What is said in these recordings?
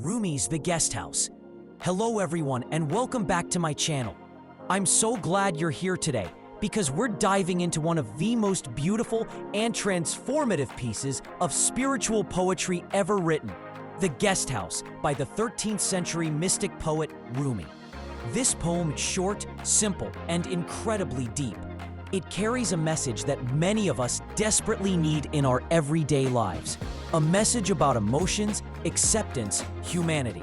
Rumi's The Guest House. Hello everyone and welcome back to my channel. I'm so glad you're here today because we're diving into one of the most beautiful and transformative pieces of spiritual poetry ever written, The Guest House by the 13th century mystic poet Rumi. This poem is short, simple, and incredibly deep. It carries a message that many of us desperately need in our everyday lives. A message about emotions, acceptance, humanity,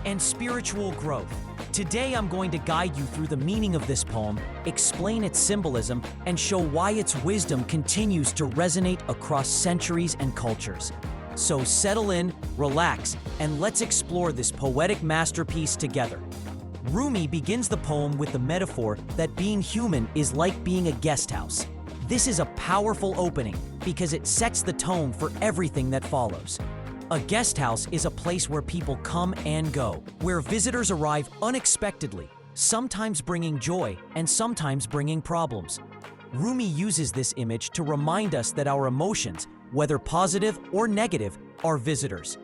and spiritual growth. Today I'm going to guide you through the meaning of this poem, explain its symbolism, and show why its wisdom continues to resonate across centuries and cultures. So settle in, relax, and let's explore this poetic masterpiece together. Rumi begins the poem with the metaphor that being human is like being a guest house. This is a powerful opening because it sets the tone for everything that follows. A guest house is a place where people come and go, where visitors arrive unexpectedly, sometimes bringing joy and sometimes bringing problems. Rumi uses this image to remind us that our emotions, whether positive or negative, are visitors.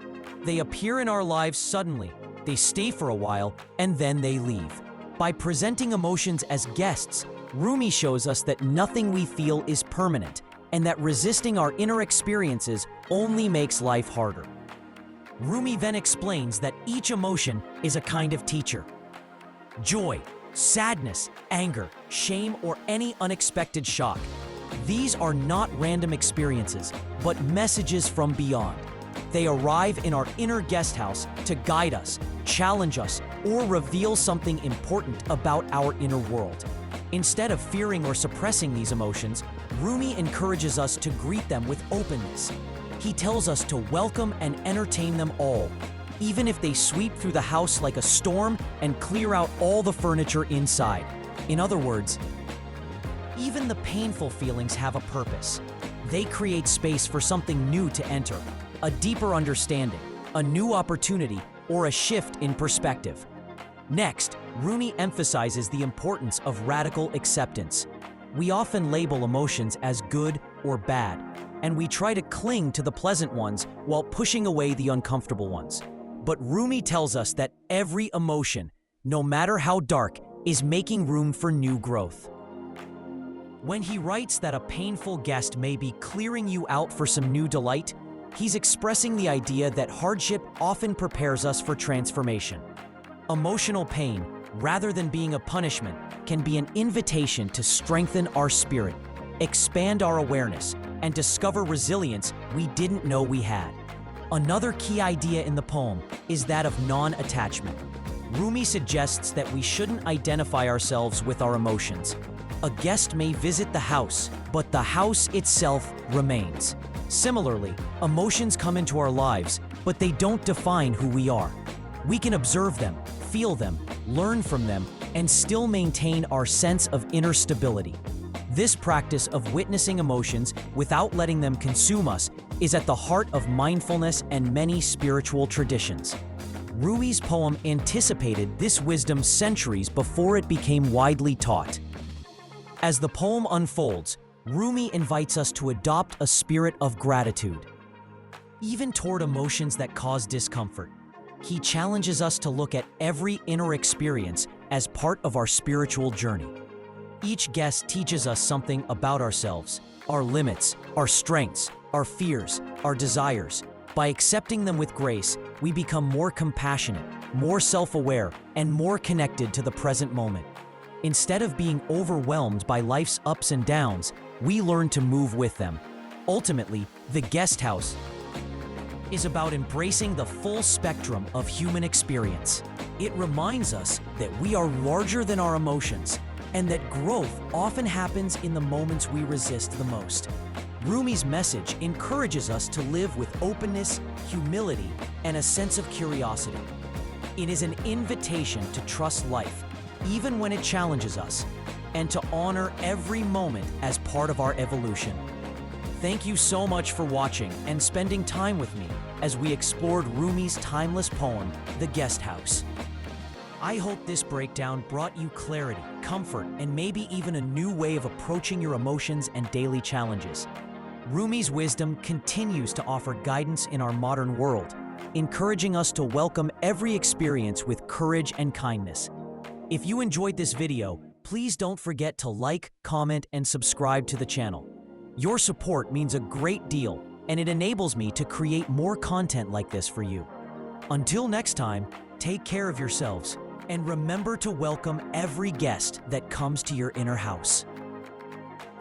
They appear in our lives suddenly, they stay for a while, and then they leave. By presenting emotions as guests, Rumi shows us that nothing we feel is permanent, and that resisting our inner experiences only makes life harder. Rumi then explains that each emotion is a kind of teacher. Joy, sadness, anger, shame, or any unexpected shock. These are not random experiences, but messages from beyond. They arrive in our inner guest house to guide us, challenge us, or reveal something important about our inner world. Instead of fearing or suppressing these emotions, Rumi encourages us to greet them with openness. He tells us to welcome and entertain them all, even if they sweep through the house like a storm and clear out all the furniture inside. In other words, even the painful feelings have a purpose. They create space for something new to enter, a deeper understanding, a new opportunity, or a shift in perspective. Next, Rumi emphasizes the importance of radical acceptance. We often label emotions as good or bad, and we try to cling to the pleasant ones while pushing away the uncomfortable ones. But Rumi tells us that every emotion, no matter how dark, is making room for new growth. When he writes that a painful guest may be clearing you out for some new delight, he's expressing the idea that hardship often prepares us for transformation. Emotional pain, rather than being a punishment, can be an invitation to strengthen our spirit, expand our awareness, and discover resilience we didn't know we had. Another key idea in the poem is that of non-attachment. Rumi suggests that we shouldn't identify ourselves with our emotions. A guest may visit the house, but the house itself remains. Similarly, emotions come into our lives, but they don't define who we are. We can observe them, feel them, learn from them, and still maintain our sense of inner stability. This practice of witnessing emotions without letting them consume us is at the heart of mindfulness and many spiritual traditions. Rumi's poem anticipated this wisdom centuries before it became widely taught. As the poem unfolds, Rumi invites us to adopt a spirit of gratitude. Even toward emotions that cause discomfort, he challenges us to look at every inner experience as part of our spiritual journey. Each guest teaches us something about ourselves, our limits, our strengths, our fears, our desires. By accepting them with grace, we become more compassionate, more self-aware, and more connected to the present moment. Instead of being overwhelmed by life's ups and downs, we learn to move with them. Ultimately, the guest house is about embracing the full spectrum of human experience. It reminds us that we are larger than our emotions, and that growth often happens in the moments we resist the most. Rumi's message encourages us to live with openness, humility, and a sense of curiosity. It is an invitation to trust life, even when it challenges us, and to honor every moment as part of our evolution. Thank you so much for watching and spending time with me as we explored Rumi's timeless poem, The Guest House. I hope this breakdown brought you clarity, comfort, and maybe even a new way of approaching your emotions and daily challenges. Rumi's wisdom continues to offer guidance in our modern world, encouraging us to welcome every experience with courage and kindness. If you enjoyed this video, please don't forget to like, comment, and subscribe to the channel. Your support means a great deal, and it enables me to create more content like this for you. Until next time, take care of yourselves, and remember to welcome every guest that comes to your inner house.